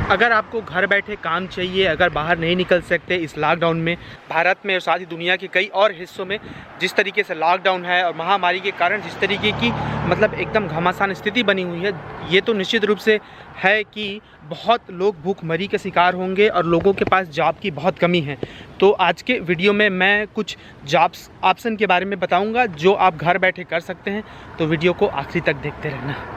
अगर आपको घर बैठे काम चाहिए, अगर बाहर नहीं निकल सकते इस लॉकडाउन में, भारत में और साथ ही दुनिया के कई और हिस्सों में जिस तरीके से लॉकडाउन है और महामारी के कारण जिस तरीके की मतलब एकदम घमासान स्थिति बनी हुई है, ये तो निश्चित रूप से है कि बहुत लोग भूखमरी के शिकार होंगे और लोगों के पास जॉब की बहुत कमी है। तो आज के वीडियो में मैं कुछ जॉब्स ऑप्शन के बारे में बताऊंगा जो आप घर बैठे कर सकते हैं, तो वीडियो को आखिरी तक देखते रहना।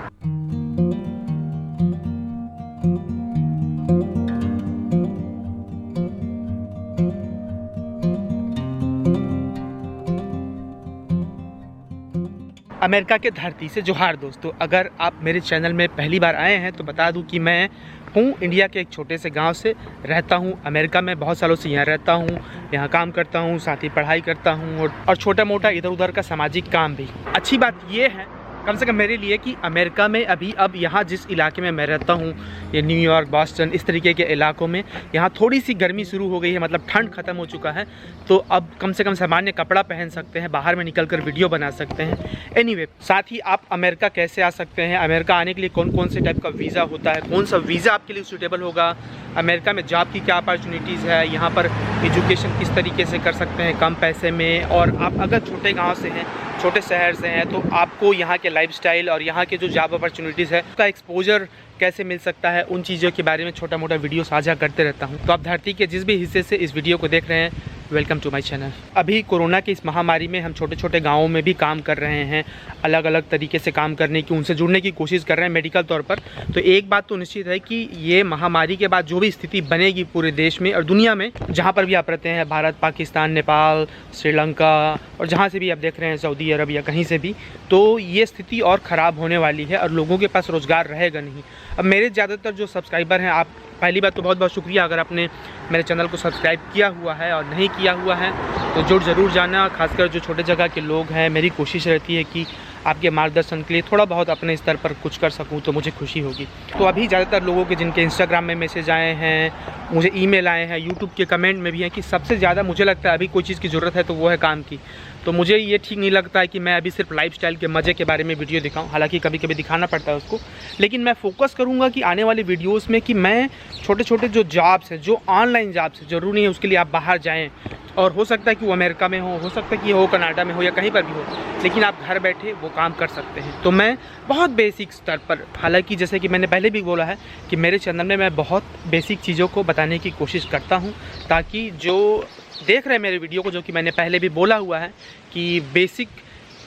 अमेरिका के धरती से जोहार दोस्तों। अगर आप मेरे चैनल में पहली बार आए हैं तो बता दूं कि मैं हूं इंडिया के एक छोटे से गांव से, रहता हूं अमेरिका में, बहुत सालों से यहाँ रहता हूं, यहाँ काम करता हूं, साथ ही पढ़ाई करता हूं और छोटा मोटा इधर उधर का सामाजिक काम भी। अच्छी बात यह है कम से कम मेरे लिए कि अमेरिका में अभी अब यहाँ जिस इलाके में मैं रहता हूँ, ये न्यूयॉर्क, बॉस्टन, इस तरीके के इलाकों में यहाँ थोड़ी सी गर्मी शुरू हो गई है, मतलब ठंड ख़त्म हो चुका है। तो अब कम से कम सामान्य कपड़ा पहन सकते हैं, बाहर में निकलकर वीडियो बना सकते हैं। एनीवे, साथ ही आप अमेरिका कैसे आ सकते हैं, अमेरिका आने के लिए कौन कौन से टाइप का वीज़ा होता है, कौन सा वीज़ा आपके लिए सूटेबल होगा, अमेरिका में जॉब की क्या अपॉर्चुनिटीज़ है, यहाँ पर एजुकेशन किस तरीके से कर सकते हैं कम पैसे में, और आप अगर छोटे गाँव से हैं, छोटे शहर से हैं, तो आपको यहाँ के लाइफस्टाइल और यहाँ के जो जॉब अपॉर्चुनिटीज़ है उसका एक्सपोजर कैसे मिल सकता है, उन चीज़ों के बारे में छोटा मोटा वीडियो साझा करते रहता हूँ। तो आप धरती के जिस भी हिस्से से इस वीडियो को देख रहे हैं, वेलकम टू माय चैनल। अभी कोरोना की इस महामारी में हम छोटे छोटे गाँवों में भी काम कर रहे हैं, अलग अलग तरीके से काम करने की, उनसे जुड़ने की कोशिश कर रहे हैं मेडिकल तौर पर। तो एक बात तो निश्चित है कि ये महामारी के बाद जो भी स्थिति बनेगी पूरे देश में और दुनिया में, जहाँ पर भी आप रहते हैं, भारत, पाकिस्तान, नेपाल, श्रीलंका और जहाँ से भी आप देख रहे हैं, सऊदी अरब या कहीं से भी, तो ये स्थिति और ख़राब होने वाली है और लोगों के पास रोज़गार रहेगा नहीं। अब मेरे ज़्यादातर जो सब्सक्राइबर हैं, आप पहली बात तो बहुत बहुत शुक्रिया अगर आपने मेरे चैनल को सब्सक्राइब किया हुआ है, और नहीं किया हुआ है तो जुड़ ज़रूर जाना। खासकर जो छोटे जगह के लोग हैं, मेरी कोशिश रहती है कि आपके मार्गदर्शन के लिए थोड़ा बहुत अपने स्तर पर कुछ कर सकूं तो मुझे खुशी होगी। तो अभी ज़्यादातर लोगों के जिनके इंस्टाग्राम में मैसेज आए हैं, मुझे ईमेल आए हैं, यूट्यूब के कमेंट में भी हैं कि सबसे ज़्यादा मुझे लगता है अभी कोई चीज़ की ज़रूरत है तो वो है काम की। तो मुझे ये ठीक नहीं लगता है कि मैं अभी सिर्फ लाइफस्टाइल के मज़े के बारे में वीडियो दिखाऊं, हालांकि कभी कभी दिखाना पड़ता है उसको, लेकिन मैं फोकस करूंगा कि आने वाले वीडियोस में कि मैं छोटे छोटे जो जॉब्स हैं, जो ऑनलाइन जॉब्स हैं, ज़रूरी नहीं है उसके लिए आप बाहर जाएं, और हो सकता है कि वो अमेरिका में हो सकता है कि हो कनाडा में हो या कहीं पर भी हो, लेकिन आप घर बैठे वो काम कर सकते हैं। तो मैं बहुत बेसिक स्तर पर, हालांकि जैसे कि मैंने पहले भी बोला है कि मेरे चैनल में मैं बहुत बेसिक चीज़ों को बताने की कोशिश करता हूं, ताकि जो देख रहे हैं मेरे वीडियो को, जो कि मैंने पहले भी बोला हुआ है कि बेसिक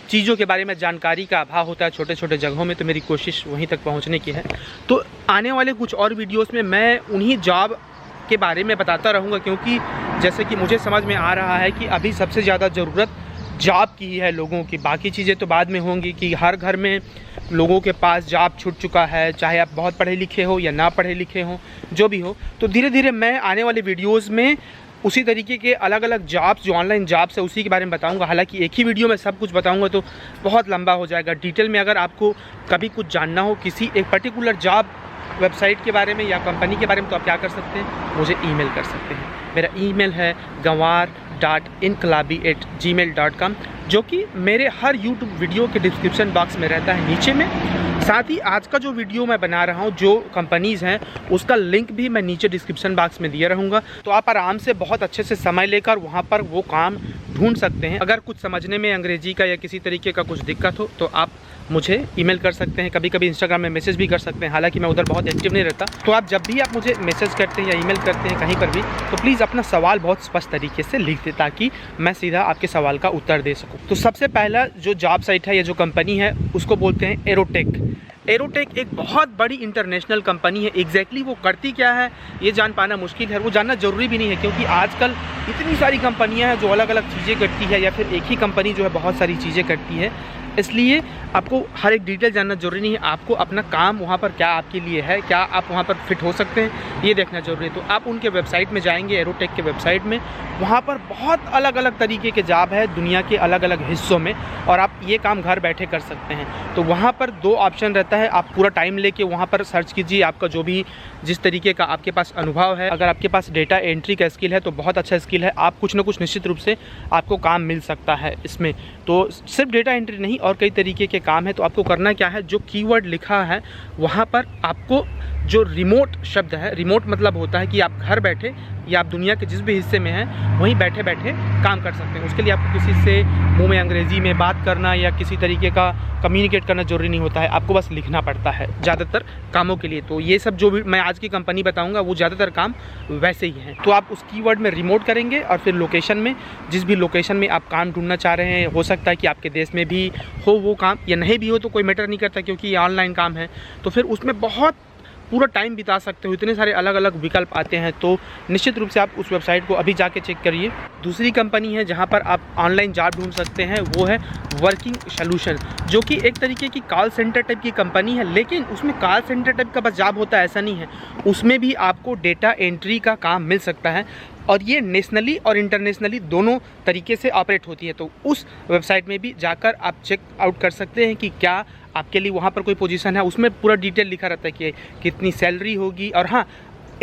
चीज़ों के बारे में जानकारी का अभाव होता है छोटे छोटे जगहों में, तो मेरी कोशिश वहीं तक पहुंचने की है। तो आने वाले कुछ और वीडियोस में मैं उन्हीं जॉब के बारे में बताता रहूँगा, क्योंकि जैसे कि मुझे समझ में आ रहा है कि अभी सबसे ज़्यादा ज़रूरत जॉब की ही है लोगों की। बाकी चीज़ें तो बाद में होंगी कि हर घर में लोगों के पास जॉब छूट चुका है, चाहे आप बहुत पढ़े लिखे हो या ना पढ़े लिखे हो, जो भी हो। तो धीरे धीरे मैं आने वाले वीडियोज़ में उसी तरीके के अलग अलग जॉब्स, जो ऑनलाइन जॉब्स है, उसी के बारे में बताऊंगा। हालांकि एक ही वीडियो में सब कुछ बताऊंगा तो बहुत लंबा हो जाएगा। डिटेल में अगर आपको कभी कुछ जानना हो किसी एक पर्टिकुलर जॉब वेबसाइट के बारे में या कंपनी के बारे में, तो आप क्या कर सकते हैं, मुझे ईमेल कर सकते हैं। मेरा ईमेल है ganwar.inqlabi@gmail.com, जो कि मेरे हर यूट्यूब वीडियो के डिस्क्रिप्शन बॉक्स में रहता है नीचे में। साथ ही आज का जो वीडियो मैं बना रहा हूँ, जो कंपनीज़ हैं, उसका लिंक भी मैं नीचे डिस्क्रिप्शन बॉक्स में दिया रहूँगा। तो आप आराम से बहुत अच्छे से समय लेकर वहाँ पर वो काम ढूंढ सकते हैं। अगर कुछ समझने में अंग्रेजी का या किसी तरीके का कुछ दिक्कत हो तो आप मुझे ईमेल कर सकते हैं, कभी कभी इंस्टाग्राम में मैसेज भी कर सकते हैं, हालांकि मैं उधर बहुत एक्टिव नहीं रहता। तो आप जब भी आप मुझे मैसेज करते हैं या ईमेल करते हैं कहीं पर भी, तो प्लीज़ अपना सवाल बहुत स्पष्ट तरीके से लिख दें, ताकि मैं सीधा आपके सवाल का उत्तर दे सकूं। तो सबसे पहला जो जॉब साइट है या जो कंपनी है, उसको बोलते हैं एरोटेक। एरोटेक एक बहुत बड़ी इंटरनेशनल कंपनी है। एग्जैक्टली वो करती क्या है ये जान पाना मुश्किल है, वो जानना ज़रूरी भी नहीं है, क्योंकि आजकल इतनी सारी कंपनियां हैं जो अलग अलग चीज़ें करती है, या फिर एक ही कंपनी जो है बहुत सारी चीज़ें करती है। इसलिए आपको हर एक डिटेल जानना जरूरी नहीं है। आपको अपना काम वहाँ पर क्या आपके लिए है, क्या आप वहाँ पर फिट हो सकते हैं, ये देखना जरूरी है। तो आप उनके वेबसाइट में जाएंगे, एरोटेक के वेबसाइट में, वहाँ पर बहुत अलग अलग तरीके के जॉब है दुनिया के अलग अलग हिस्सों में, और आप ये काम घर बैठे कर सकते हैं। तो वहाँ पर दो ऑप्शन रहता है, आप पूरा टाइम लेके वहाँ पर सर्च कीजिए, आपका जो भी जिस तरीके का आपके पास अनुभव है, अगर आपके पास डेटा एंट्री का स्किल है तो बहुत अच्छा स्किल है, आप कुछ ना कुछ निश्चित रूप से आपको काम मिल सकता है इसमें। तो सिर्फ डेटा एंट्री नहीं, और कई तरीके के काम है। तो आपको करना क्या है, जो कीवर्ड लिखा है वहाँ पर आपको जो रिमोट शब्द है, रिमोट मतलब होता है कि आप घर बैठे या आप दुनिया के जिस भी हिस्से में हैं वहीं बैठे बैठे काम कर सकते हैं। उसके लिए आपको किसी से मुंह में अंग्रेज़ी में बात करना या किसी तरीके का कम्युनिकेट करना ज़रूरी नहीं होता है, आपको बस लिखना पड़ता है ज़्यादातर कामों के लिए। तो ये सब जो भी मैं आज की कंपनी बताऊंगा वो ज़्यादातर काम वैसे ही हैं। तो आप उस कीवर्ड में रिमोट करेंगे और फिर लोकेशन में, जिस भी लोकेशन में आप काम ढूंढना चाह रहे हैं, हो सकता है कि आपके देश में भी हो वो काम या नहीं भी हो तो कोई मैटर नहीं करता, क्योंकि ये ऑनलाइन काम है। तो फिर उसमें बहुत पूरा टाइम बिता सकते हो, इतने सारे अलग अलग विकल्प आते हैं। तो निश्चित रूप से आप उस वेबसाइट को अभी जाके चेक करिए। दूसरी कंपनी है जहां पर आप ऑनलाइन जॉब ढूंढ सकते हैं वो है वर्किंग सॉल्यूशन, जो कि एक तरीके की कॉल सेंटर टाइप की कंपनी है। लेकिन उसमें कॉल सेंटर टाइप का बस जॉब होता है ऐसा नहीं है, उसमें भी आपको डेटा एंट्री का काम मिल सकता है और ये नेशनली और इंटरनेशनली दोनों तरीके से ऑपरेट होती है। तो उस वेबसाइट में भी जाकर आप चेक आउट कर सकते हैं कि क्या आपके लिए वहाँ पर कोई पोजीशन है। उसमें पूरा डिटेल लिखा रहता है कि कितनी सैलरी होगी। और हाँ,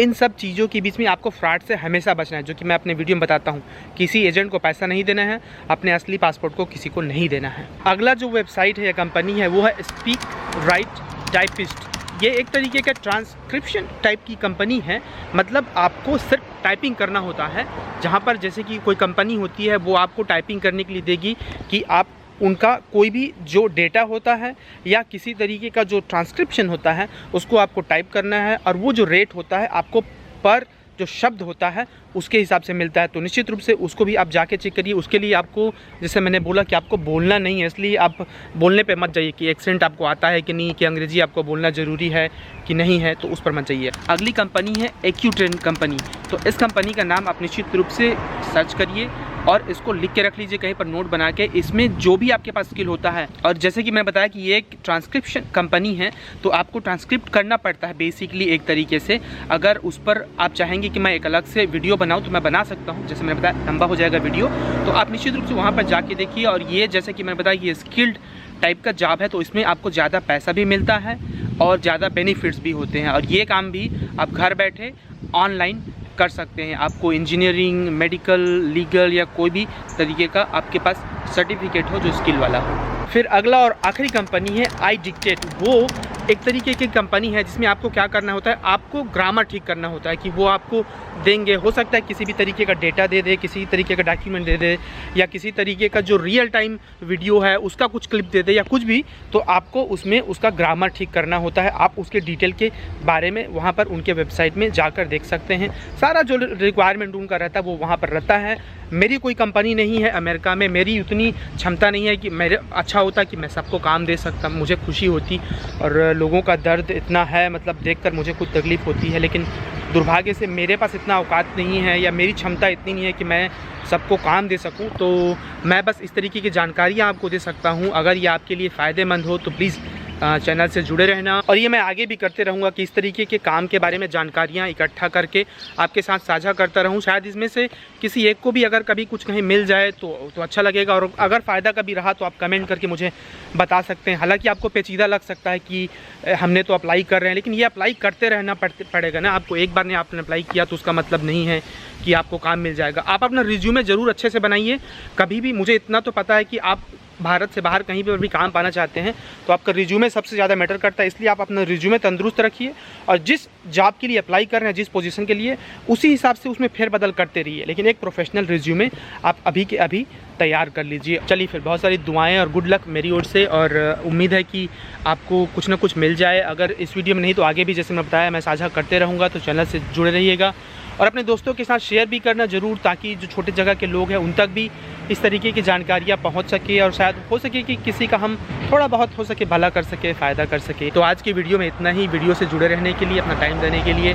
इन सब चीज़ों के बीच में आपको फ्रॉड से हमेशा बचना है, जो कि मैं अपने वीडियो में बताता हूँ। किसी एजेंट को पैसा नहीं देना है, अपने असली पासपोर्ट को किसी को नहीं देना है। अगला जो वेबसाइट है या कंपनी है वो है स्पीक राइट टाइपिस्ट। ये एक तरीके का ट्रांसक्रिप्शन टाइप की कंपनी है, मतलब आपको सिर्फ टाइपिंग करना होता है। जहाँ पर जैसे कि कोई कंपनी होती है वो आपको टाइपिंग करने के लिए देगी कि आप उनका कोई भी जो डेटा होता है या किसी तरीके का जो ट्रांसक्रिप्शन होता है उसको आपको टाइप करना है, और वो जो रेट होता है आपको पर जो शब्द होता है उसके हिसाब से मिलता है। तो निश्चित रूप से उसको भी आप जाके चेक करिए। उसके लिए आपको, जैसे मैंने बोला कि आपको बोलना नहीं है, इसलिए आप बोलने पे मत जाइए कि एक्सेंट आपको आता है कि नहीं, कि अंग्रेजी आपको बोलना ज़रूरी है कि नहीं है, तो उस पर मत जाइए। अगली कंपनी है एक्यूट्रेन कंपनी। तो इस कंपनी का नाम आप निश्चित रूप से सर्च करिए और इसको लिख के रख लीजिए कहीं पर, नोट बना के। इसमें जो भी आपके पास स्किल होता है, और जैसे कि मैं बताया कि ये एक ट्रांसक्रिप्शन कंपनी है, तो आपको ट्रांसक्रिप्ट करना पड़ता है बेसिकली एक तरीके से। अगर उस पर आप चाहेंगे कि मैं एक अलग से वीडियो बनाऊं तो मैं बना सकता हूं, जैसे मैंने बताया लंबा हो जाएगा वीडियो। तो आप निश्चित रूप से वहां पर जाके देखिए। और ये जैसे कि मैंने बताया ये स्किल्ड टाइप का जॉब है, तो इसमें आपको ज़्यादा पैसा भी मिलता है और ज़्यादा बेनिफिट्स भी होते हैं। और ये काम भी आप घर बैठे ऑनलाइन कर सकते हैं। आपको इंजीनियरिंग, मेडिकल, लीगल या कोई भी तरीके का आपके पास सर्टिफिकेट हो जो स्किल वाला हो। फिर अगला और आखिरी कंपनी है आई डिक्टेट। वो एक तरीके की कंपनी है जिसमें आपको क्या करना होता है, आपको ग्रामर ठीक करना होता है कि वो आपको देंगे, हो सकता है किसी भी तरीके का डेटा दे दे, किसी तरीके का डॉक्यूमेंट दे दे, या किसी तरीके का जो रियल टाइम वीडियो है उसका कुछ क्लिप दे दे या कुछ भी। तो आपको उसमें उसका ग्रामर ठीक करना होता है। आप उसके डिटेल के बारे में वहाँ पर उनके वेबसाइट में जाकर देख सकते हैं। सारा जो रिक्वायरमेंट उनका रहता है वो वहाँ पर रहता है। मेरी कोई कंपनी नहीं है अमेरिका में, मेरी उतनी क्षमता नहीं है कि मेरे अच्छा होता कि मैं सबको काम दे सकता, मुझे खुशी होती। और लोगों का दर्द इतना है, मतलब देखकर मुझे कुछ तकलीफ़ होती है, लेकिन दुर्भाग्य से मेरे पास इतना औकात नहीं है या मेरी क्षमता इतनी नहीं है कि मैं सबको काम दे सकूं। तो मैं बस इस तरीके की जानकारियाँ आपको दे सकता हूं। अगर ये आपके लिए फ़ायदेमंद हो तो प्लीज़ चैनल से जुड़े रहना। और ये मैं आगे भी करते रहूँगा कि इस तरीके के काम के बारे में जानकारियाँ इकट्ठा करके आपके साथ साझा करता रहूँ। शायद इसमें से किसी एक को भी अगर कभी कुछ कहीं मिल जाए तो अच्छा लगेगा। और अगर फ़ायदा कभी रहा तो आप कमेंट करके मुझे बता सकते हैं। हालांकि आपको पेचीदा लग सकता है कि हमने तो अप्लाई कर रहे हैं, लेकिन ये अप्लाई करते रहना पड़ेगा ना आपको। एक बार ने आपने अप्लाई किया तो उसका मतलब नहीं है कि आपको काम मिल जाएगा। आप अपना रिज्यूमे ज़रूर अच्छे से बनाइए। कभी भी, मुझे इतना तो पता है कि आप भारत से बाहर कहीं पर भी काम पाना चाहते हैं तो आपका रिज्यूमे सबसे ज़्यादा मैटर करता है। इसलिए आप अपना रिज्यूमे तंदुरुस्त रखिए और जिस जॉब के लिए अप्लाई कर रहे हैं, जिस पोजीशन के लिए, उसी हिसाब से उसमें फेरबदल करते रहिए। लेकिन एक प्रोफेशनल रिज्यूमे आप अभी के अभी तैयार कर लीजिए। चलिए फिर, बहुत सारी दुआएं और गुड लक मेरी ओर से, और उम्मीद है कि आपको कुछ ना कुछ मिल जाए। अगर इस वीडियो में नहीं तो आगे भी, जैसे मैं बताया, मैं साझा करते रहूँगा। तो चैनल से जुड़े रहिएगा और अपने दोस्तों के साथ शेयर भी करना ज़रूर, ताकि जो छोटे जगह के लोग हैं उन तक भी इस तरीके की जानकारियाँ पहुँच सके और शायद हो सके कि किसी का हम थोड़ा बहुत हो सके भला कर सके, फ़ायदा कर सके। तो आज की वीडियो में इतना ही। वीडियो से जुड़े रहने के लिए, अपना टाइम देने के लिए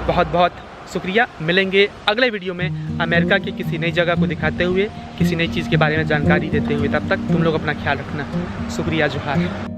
बहुत बहुत शुक्रिया। मिलेंगे अगले वीडियो में अमेरिका की किसी नई जगह को दिखाते हुए, किसी नई चीज़ के बारे में जानकारी देते हुए। तब तक तुम लोग अपना ख्याल रखना। शुक्रिया, जोहार।